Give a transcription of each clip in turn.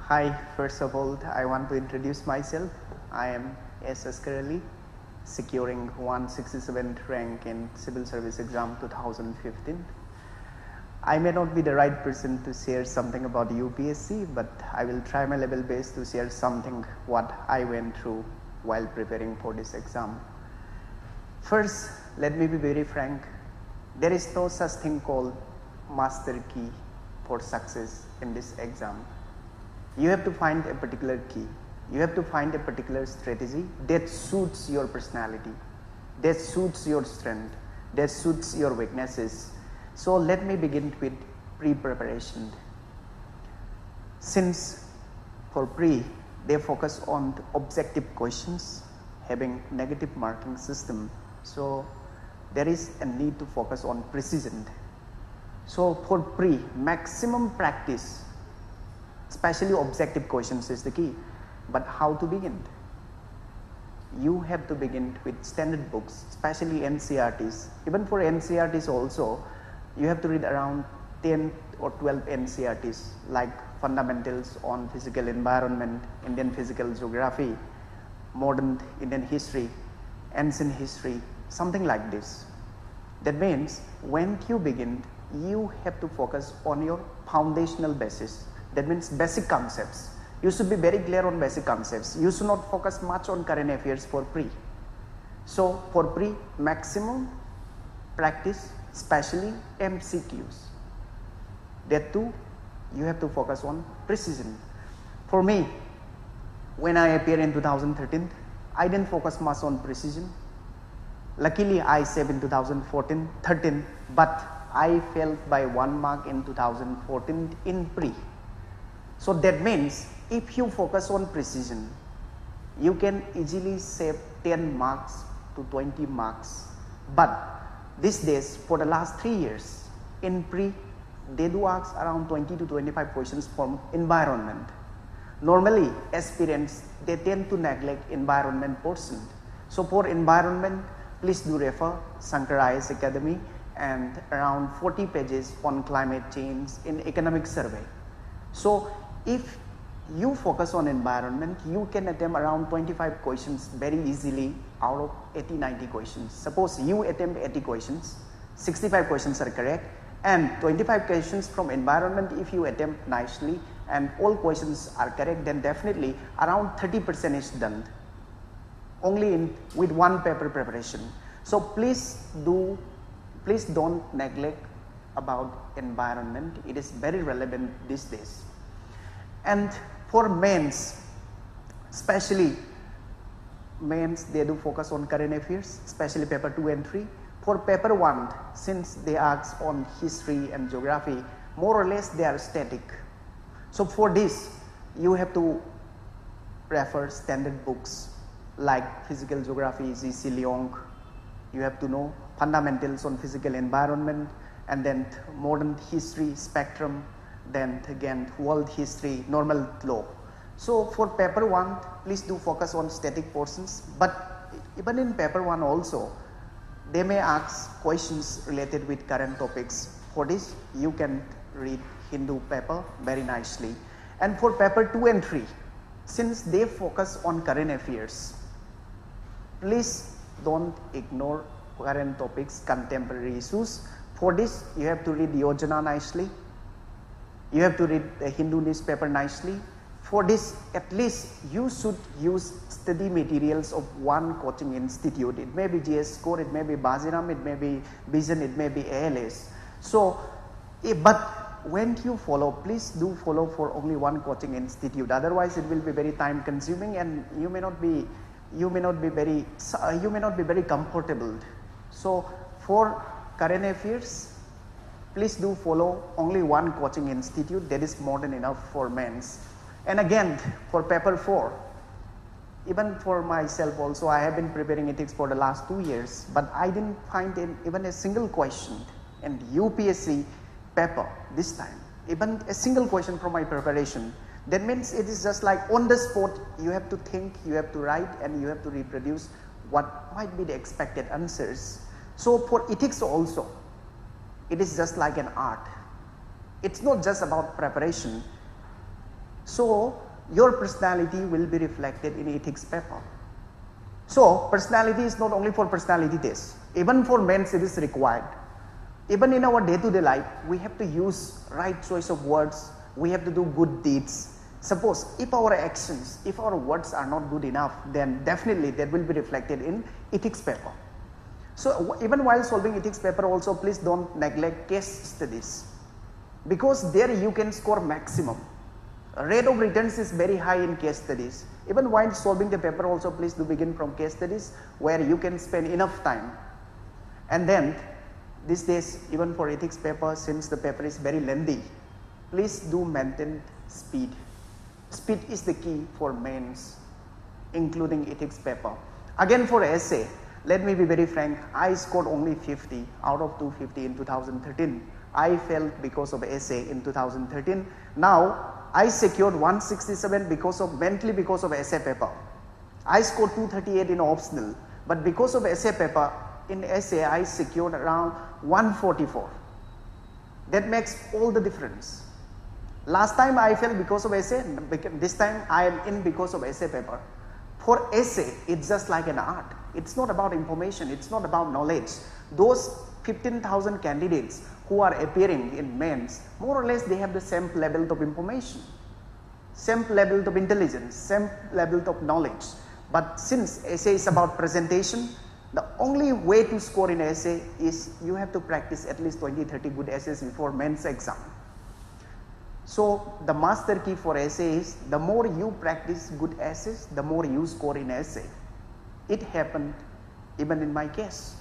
Hi, first of all, I want to introduce myself. I am Askar Ali, securing 167th rank in Civil Service Exam 2015. I may not be the right person to share something about UPSC, but I will try my level best to share something what I went through while preparing for this exam. First, let me be very frank. There is no such thing called master key for success in this exam. You have to find a particular key. You have to find a particular strategy that suits your personality, that suits your strength, that suits your weaknesses. So let me begin with pre-preparation. Since for pre, they focus on objective questions having negative marking system. So there is a need to focus on precision. So for pre, maximum practice, especially objective questions is the key. But how to begin? You have to begin with standard books, especially NCERTs. Even for NCERTs also, you have to read around 10 or 12 NCERTs like Fundamentals on Physical Environment, Indian Physical Geography, Modern Indian History, Ancient History, something like this. That means when you begin, you have to focus on your foundational basis. That means basic concepts. You should be very clear on basic concepts. You should not focus much on current affairs for pre. So for pre, maximum practice, especially MCQs. That too, you have to focus on precision. For me, when I appeared in 2013, I didn't focus much on precision. Luckily, I saved in 2013, but I failed by 1 mark in 2014 in pre. So that means if you focus on precision, you can easily save 10 marks to 20 marks. But these days, for the last 3 years, in pre, they do ask around 20 to 25 questions from environment. Normally, aspirants, they tend to neglect environment portion. So for environment, please do refer Shankar IAS Academy and around 40 pages on climate change in economic survey. So if you focus on environment, you can attempt around 25 questions very easily out of 80-90 questions. Suppose you attempt 80 questions, 65 questions are correct, and 25 questions from environment if you attempt nicely and all questions are correct, then definitely around 30% is done only with one paper preparation. So please don't neglect about environment. It is very relevant these days. And for mains, especially mains, they do focus on current affairs, especially paper 2 and 3. For paper 1, since they ask on history and geography, more or less they are static. So for this, you have to refer standard books like Physical Geography, G.C. Leong. You have to know fundamentals on physical environment, and then modern history spectrum, then again world history, normal law. So for paper 1, please do focus on static portions, but even in paper 1 also, they may ask questions related with current topics. For this, you can read Hindu paper very nicely. And for paper 2 and 3, since they focus on current affairs, please don't ignore current topics, contemporary issues. For this, you have to read Yojana nicely. You have to read the Hindu newspaper nicely. For this, at least you should use study materials of one coaching institute. It may be GS Score, it may be Bajiram, it may be Vision, it may be ALS. So, but when you follow, please do follow for only one coaching institute. Otherwise, it will be very time consuming and you may not be very comfortable. So for current affairs, please do follow only one coaching institute. That is more than enough for mains. And again, for paper 4, even for myself also, I have been preparing ethics for the last 2 years, but I didn't find even a single question in UPSC paper this time, even a single question from my preparation. That means it is just like on the spot, you have to think, you have to write, and you have to reproduce what might be the expected answers. So for ethics also, it is just like an art. It's not just about preparation. So your personality will be reflected in ethics paper. So personality is not only for personality test, even for men's it is required. Even in our day-to-day life, we have to use right choice of words, we have to do good deeds. Suppose if our actions, if our words are not good enough, then definitely that will be reflected in ethics paper. So even while solving ethics paper also, please don't neglect case studies, because there you can score maximum. Rate of returns is very high in case studies. Even while solving the paper also, please do begin from case studies where you can spend enough time. And then these days, even for ethics paper, since the paper is very lengthy, please do maintain speed. Speed is the key for mains, including ethics paper. Again for essay, let me be very frank, I scored only 50 out of 250 in 2013. I failed because of essay in 2013. Now I secured 167 mainly because of essay paper. I scored 238 in optional, but because of essay paper, in essay I secured around 144. That makes all the difference. Last time I failed because of essay, this time I am in because of essay paper. For essay, it's just like an art. It's not about information, it's not about knowledge. Those 15,000 candidates who are appearing in mains, more or less they have the same level of information, same level of intelligence, same level of knowledge. But since essay is about presentation, the only way to score in essay is you have to practice at least 20-30 good essays before mains exam. So the master key for essay is the more you practice good essays, the more you score in essay. It happened even in my case.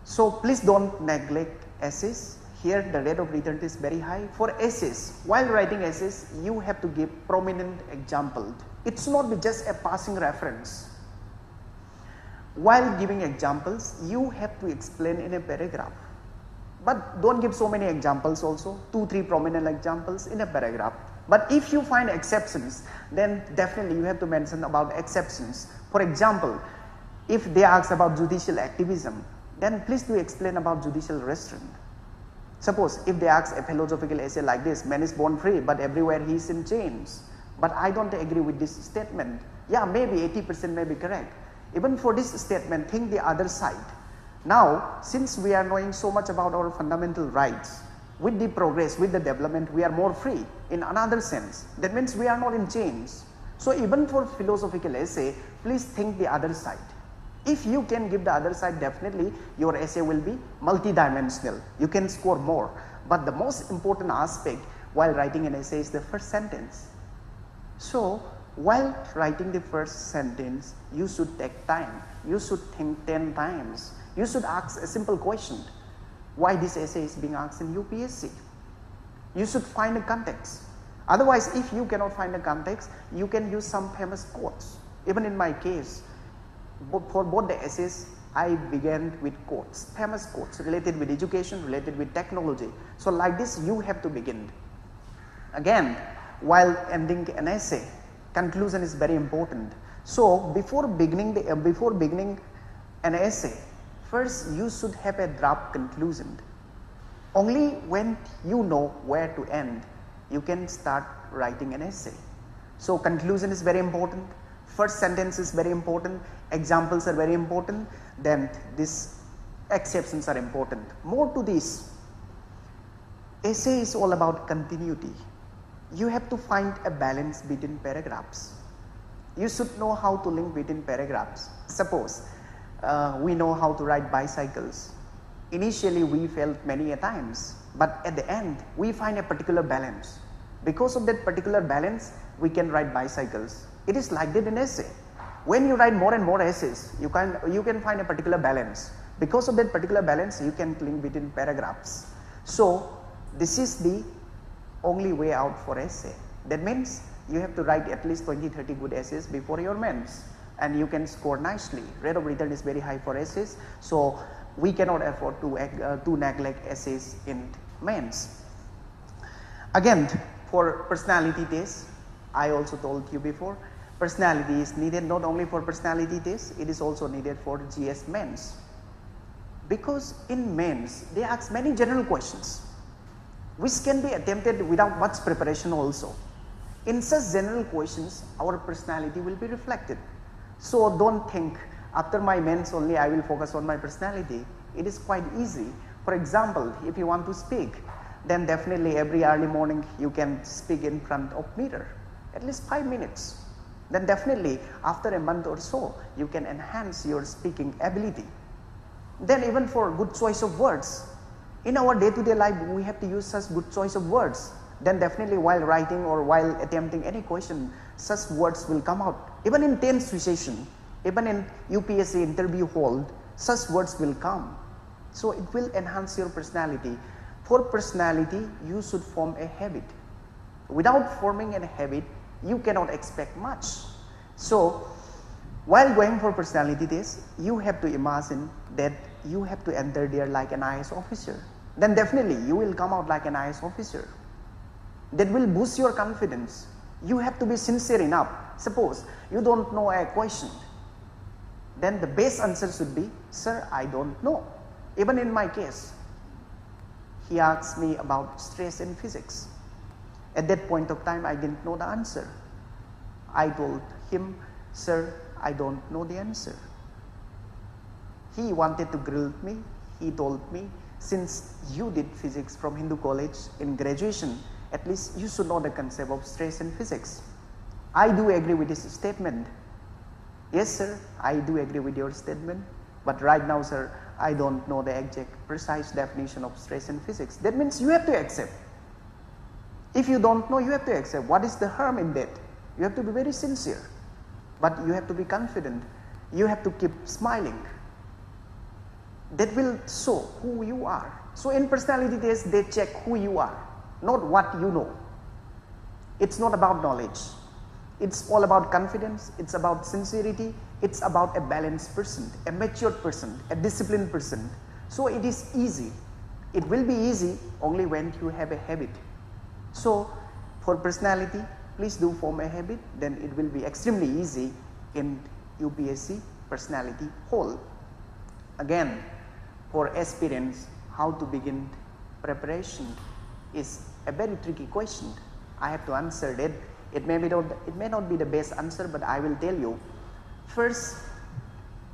So please don't neglect essays. Here the rate of return is very high. For essays, while writing essays, you have to give prominent example. It's not just a passing reference. While giving examples, you have to explain in a paragraph. But don't give so many examples also, 2-3 prominent examples in a paragraph. But if you find exceptions, then definitely you have to mention about exceptions. For example, if they ask about judicial activism, then please do explain about judicial restraint. Suppose if they ask a philosophical essay like this, man is born free but everywhere he is in chains. But I don't agree with this statement. Yeah, maybe 80% may be correct. Even for this statement, think the other side. Now, since we are knowing so much about our fundamental rights, with the progress, with the development, we are more free in another sense. That means we are not in chains. So even for philosophical essay, please think the other side. If you can give the other side, definitely your essay will be multidimensional. You can score more. But the most important aspect while writing an essay is the first sentence. So while writing the first sentence, you should take time. You should think 10 times. You should ask a simple question. Why this essay is being asked in UPSC? You should find a context. Otherwise, if you cannot find a context, you can use some famous quotes. Even in my case, for both the essays, I began with quotes, famous quotes related with education, related with technology. So like this, you have to begin. Again, while ending an essay, conclusion is very important. So before beginning an essay, first you should have a draft conclusion. Only when you know where to end, you can start writing an essay. So conclusion is very important. First sentence is very important. Examples are very important. Then these exceptions are important. More to this, essay is all about continuity. You have to find a balance between paragraphs. You should know how to link between paragraphs. Suppose we know how to ride bicycles. Initially we failed many a times, but at the end we find a particular balance. Because of that particular balance, we can ride bicycles. It is like that in essay. When you write more and more essays, you can find a particular balance. Because of that particular balance, you can link between paragraphs. So this is the only way out for essay. That means you have to write at least 20-30 good essays before your mains, and you can score nicely. Rate of return is very high for essays, so we cannot afford to neglect essays in mains. Again, for personality tests, I also told you before, personality is needed not only for personality tests, it is also needed for GS mains. Because in mains, they ask many general questions, which can be attempted without much preparation also. In such general questions, our personality will be reflected. So don't think after my mains only I will focus on my personality. It is quite easy. For example, if you want to speak, then definitely every early morning you can speak in front of mirror, at least 5 minutes. Then definitely after a month or so, you can enhance your speaking ability. Then even for good choice of words, in our day-to-day life we have to use such good choice of words. Then definitely while writing or while attempting any question, such words will come out. Even in tense situation, even in UPSC interview hall, such words will come. So it will enhance your personality. For personality, you should form a habit. Without forming a habit, you cannot expect much. So while going for personality test, you have to imagine that you have to enter there like an IAS officer. Then definitely you will come out like an IAS officer. That will boost your confidence. You have to be sincere enough. Suppose you don't know a question, then the best answer should be, sir, I don't know. Even in my case, he asked me about stress in physics. At that point of time, I didn't know the answer. I told him, sir, I don't know the answer. He wanted to grill me. He told me, since you did physics from Hindu college in graduation, at least you should know the concept of stress in physics. I do agree with his statement. Yes, sir, I do agree with your statement. But right now, sir, I don't know the exact, precise definition of stress in physics. That means you have to accept. If you don't know, you have to accept. What is the harm in that? You have to be very sincere. But you have to be confident. You have to keep smiling. That will show who you are. So in personality test, they check who you are, not what you know. It's not about knowledge. It's all about confidence. It's about sincerity. It's about a balanced person, a mature person, a disciplined person. So it is easy. It will be easy only when you have a habit. So for personality, please do form a habit. Then it will be extremely easy in UPSC personality hall. Again, for aspirants, how to begin preparation is a very tricky question. I have to answer that. It may not be the best answer, but I will tell you. First,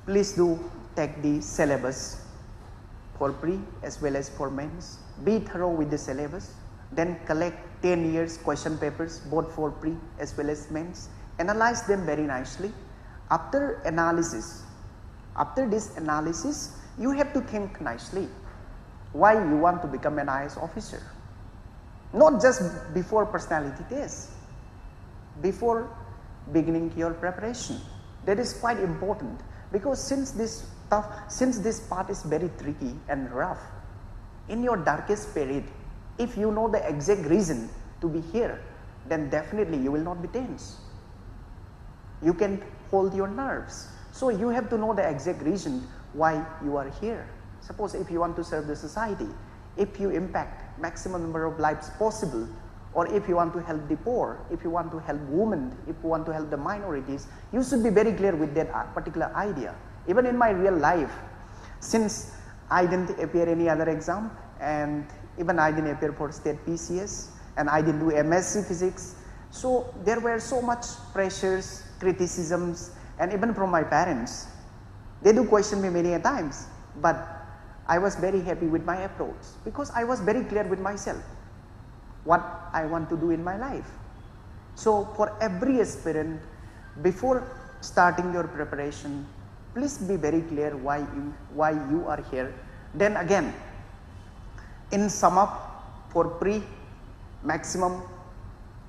please do take the syllabus for pre as well as for mains. Be thorough with the syllabus. Then collect 10 years question papers both for pre as well as mains. Analyze them very nicely. After this analysis, you have to think nicely why you want to become an IAS officer. Not just before personality test, before beginning your preparation. That is quite important, because since this part is very tricky and rough, in your darkest period, if you know the exact reason to be here, then definitely you will not be tense. You can hold your nerves. So you have to know the exact reason why you are here. Suppose if you want to serve the society, if you impact maximum number of lives possible, or if you want to help the poor, if you want to help women, if you want to help the minorities, you should be very clear with that particular idea. Even in my real life, since I didn't appear any other exam, and even I didn't appear for state PCS, and I didn't do MSc physics, so there were so much pressures, criticisms, and even from my parents. They do question me many a times, but I was very happy with my approach, because I was very clear with myself what I want to do in my life. So for every aspirant, before starting your preparation, please be very clear why you are here. Then again, in sum up, for pre, maximum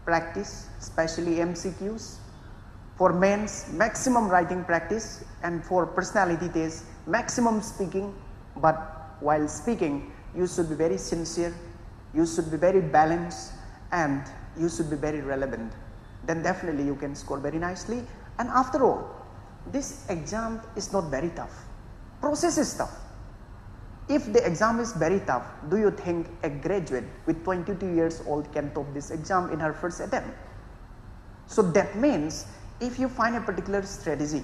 practice, especially MCQs. For mains, maximum writing practice, and for personality test, maximum speaking. But while speaking, you should be very sincere, you should be very balanced, and you should be very relevant. Then definitely you can score very nicely. And after all, this exam is not very tough. Process is tough. If the exam is very tough, do you think a graduate with 22 years old can top this exam in her first attempt? So that means if you find a particular strategy,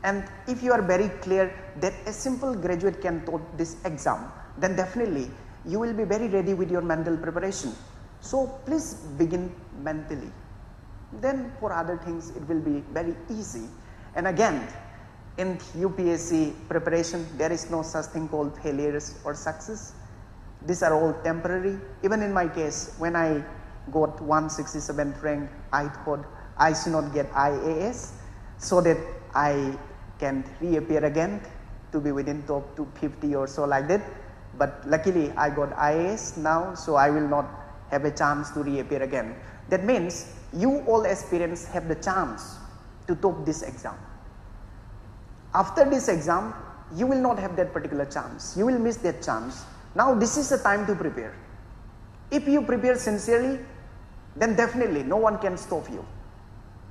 and if you are very clear that a simple graduate can top this exam, then definitely you will be very ready with your mental preparation. So please begin mentally. then for other things it will be very easy. And again, in UPSC preparation, there is no such thing called failures or success. These are all temporary. Even in my case, when I got 167th rank, I thought I should not get IAS so that I can reappear again to be within top 250 or so like that. But luckily I got IAS now, so I will not have a chance to reappear again. That means you all aspirants have the chance to top this exam. After this exam, you will not have that particular chance. You will miss that chance. Now this is the time to prepare. If you prepare sincerely, then definitely no one can stop you.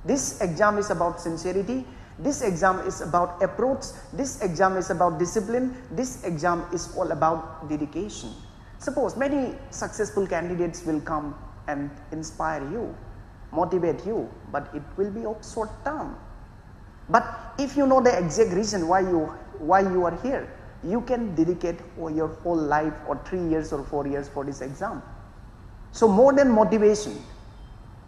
This exam is about sincerity. This exam is about approach. This exam is about discipline. This exam is all about dedication. Suppose many successful candidates will come and inspire you, motivate you, but it will be of short term. But if you know the exact reason why you are here, you can dedicate your whole life or 3 years or 4 years for this exam. So more than motivation,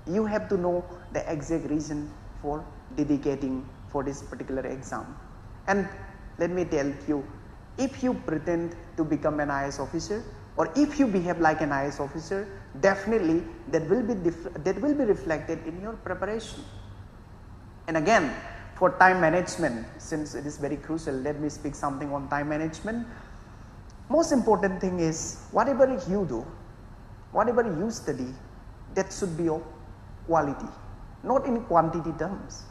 you have to know the exact reason for dedicating for this particular exam. And let me tell you, if you pretend to become an IAS officer, or if you behave like an IAS officer, definitely that will be reflected in your preparation. And again, for time management, since it is very crucial, let me speak something on time management. Most important thing is, whatever you do, whatever you study, that should be of quality, not in quantity terms.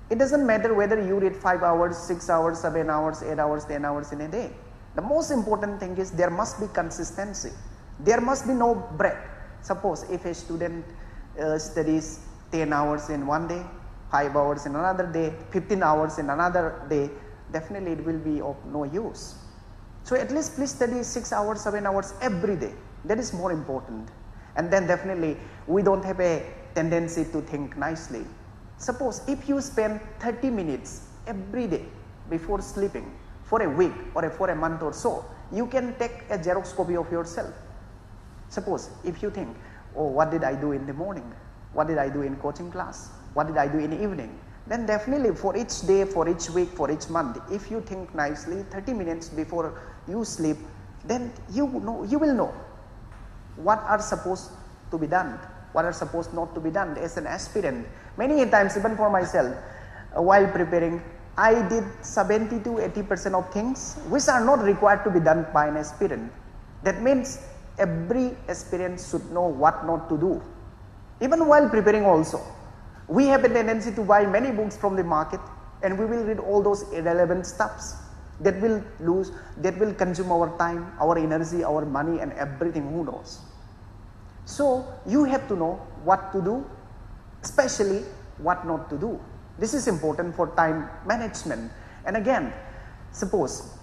It doesn't matter whether you read 5 hours, 6 hours, 7 hours, 8 hours, 10 hours in a day. The most important thing is there must be consistency. There must be no break. Suppose if a student studies 10 hours in one day, 5 hours in another day, 15 hours in another day, definitely it will be of no use. So at least please study 6 hours, 7 hours every day. That is more important. And then definitely we don't have a tendency to think nicely. Suppose if you spend 30 minutes every day before sleeping for a week or for a month or so, you can take a Xerox copy of yourself. Suppose if you think, oh, what did I do in the morning? What did I do in coaching class? What did I do in the evening? Then definitely for each day, for each week, for each month, if you think nicely 30 minutes before you sleep, then you will know what are supposed to be done, what are supposed not to be done as an aspirant. Many times, even for myself, while preparing, I did 70 to 80% of things which are not required to be done by an aspirant. That means every aspirant should know what not to do. Even while preparing also, we have a tendency to buy many books from the market, and we will read all those irrelevant stuffs that will consume our time, our energy, our money, and everything, who knows. So you have to know what to do, especially what not to do. This is important for time management. And again, suppose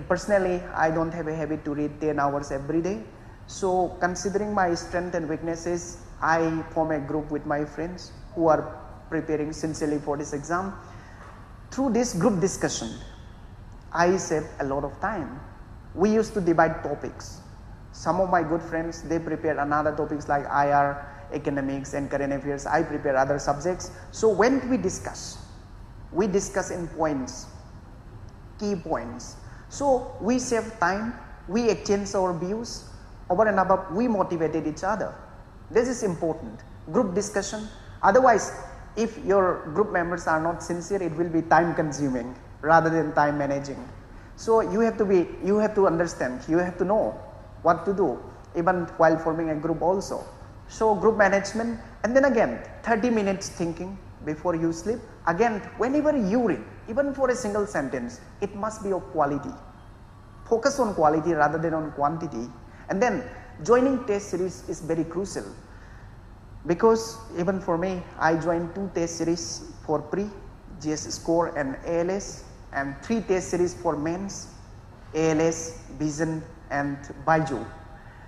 personally I don't have a habit to read 10 hours every day. So considering my strength and weaknesses, I form a group with my friends who are preparing sincerely for this exam. Through this group discussion, I save a lot of time. We used to divide topics. Some of my good friends, they prepare another topics like IR, economics and current affairs. I prepare other subjects. So when we discuss in points, key points. So we save time, we exchange our views, over and above we motivated each other. This is important. Group discussion. Otherwise, if your group members are not sincere, it will be time consuming rather than time managing. So you have to understand, you have to know what to do even while forming a group also. So group management, and then again 30 minutes thinking before you sleep. Again, whenever you read, even for a single sentence, it must be of quality. Focus on quality rather than on quantity. And then joining test series is very crucial, because even for me, I joined 2 test series for pre, GS score and ALS, and 3 test series for mains, ALS, vision and Baiju.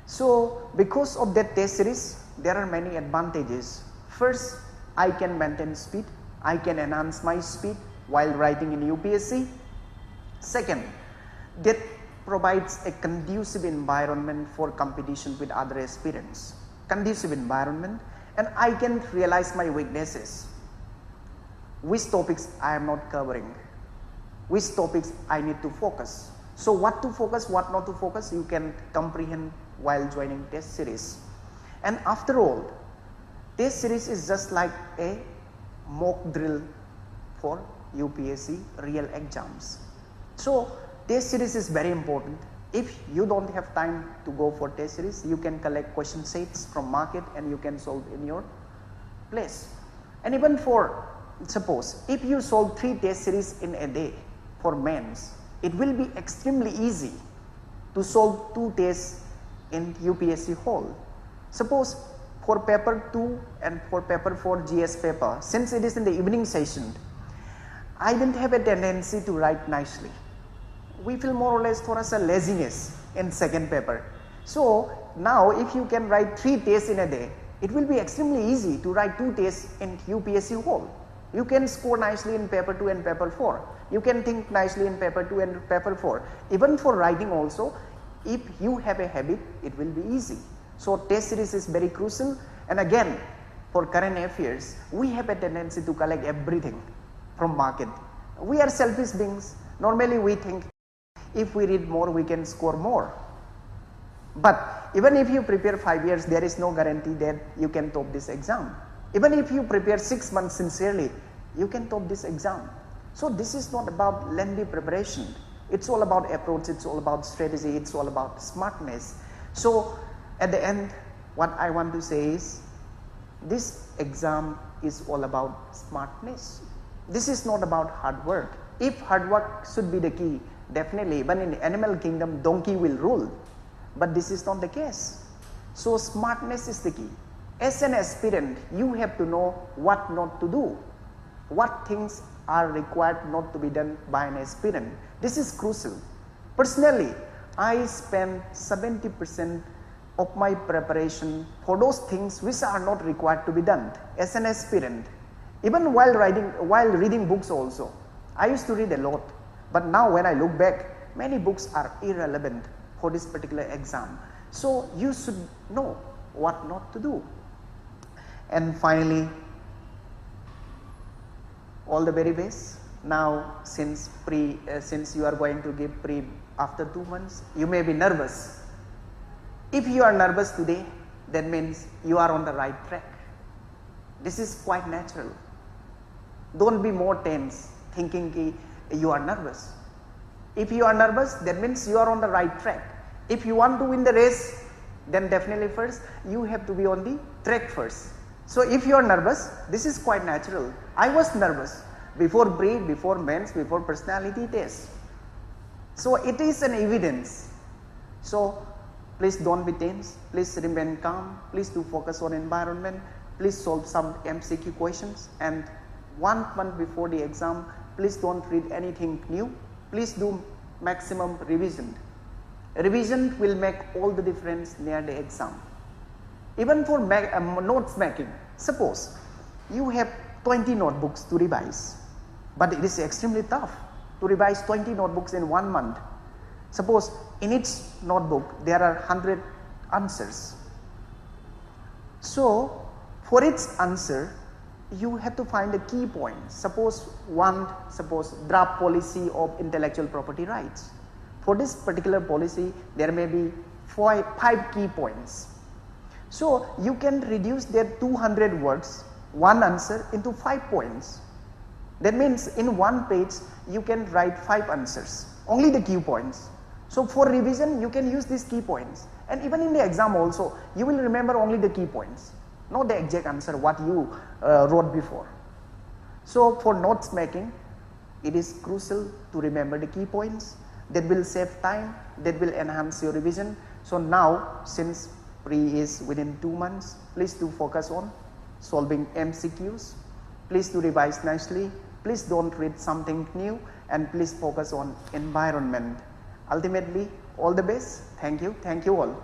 So because of that test series, there are many advantages. First, I can maintain speed. I can enhance my speed while writing in UPSC. Second, that provides a conducive environment for competition with other aspirants. Conducive environment. and I can realize my weaknesses. Which topics I am not covering, which topics I need to focus. So what to focus, what not to focus, you can comprehend while joining test series. And after all, test series is just like a mock drill for UPSC real exams. So test series is very important. If you don't have time to go for test series, you can collect question sets from market and you can solve in your place. And even for, suppose if you solve 3 test series in a day for mains, it will be extremely easy to solve 2 tests in UPSC hall. Suppose for paper 2 and for paper 4 GS paper, since it is in the evening session, I didn't have a tendency to write nicely. We feel more or less for us a laziness in second paper. So now if you can write 3 tests in a day, it will be extremely easy to write 2 tests in UPSC hall. You can score nicely in paper 2 and paper 4. You can think nicely in paper 2 and paper 4. Even for writing also, if you have a habit, it will be easy. So test series is very crucial. And again, for current affairs, we have a tendency to collect everything from market. We are selfish beings. Normally we think if we read more, we can score more. But even if you prepare 5 years, there is no guarantee that you can top this exam. Even if you prepare 6 months sincerely, you can top this exam. So this is not about lengthy preparation. It's all about approach, it's all about strategy, it's all about smartness. So at the end, what I want to say is, this exam is all about smartness. This is not about hard work. If hard work should be the key, definitely, even in the animal kingdom, donkey will rule. But this is not the case. So smartness is the key. As an aspirant, you have to know what not to do. What things are required not to be done by an aspirant. This is crucial. Personally, I spend 70% of my preparation for those things which are not required to be done as an aspirant. Even while reading books also, I used to read a lot. But now when I look back, many books are irrelevant for this particular exam. So you should know what not to do. And finally, all the very best. Now since you are going to give pre after 2 months, you may be nervous. If you are nervous today, that means you are on the right track. This is quite natural. Don't be more tense thinking you are nervous. If you are nervous, that means you are on the right track. If you want to win the race, then definitely first you have to be on the track first. So if you are nervous, this is quite natural. I was nervous before pre, before mains, before personality test. So it is an evidence. So please don't be tense. Please remain calm. Please do focus on environment. Please solve some MCQ questions. And 1 month before the exam, please don't read anything new. Please do maximum revision. Revision will make all the difference near the exam. Even for notes making, suppose you have 20 notebooks to revise, but it is extremely tough to revise 20 notebooks in 1 month. Suppose in each notebook there are 100 answers. So for each answer, you have to find the key points. Suppose draft policy of intellectual property rights. For this particular policy, there may be 5 key points. So you can reduce that 200 words, one answer, into 5 points. That means in 1 page, you can write 5 answers, only the key points. So for revision, you can use these key points. And even in the exam also, you will remember only the key points, not the exact answer what you wrote before. So for notes making, it is crucial to remember the key points. That will save time, that will enhance your revision. So now, since pre is within 2 months, please do focus on solving MCQs. Please do revise nicely. Please don't read something new, and please focus on environment. Ultimately, all the best. Thank you all.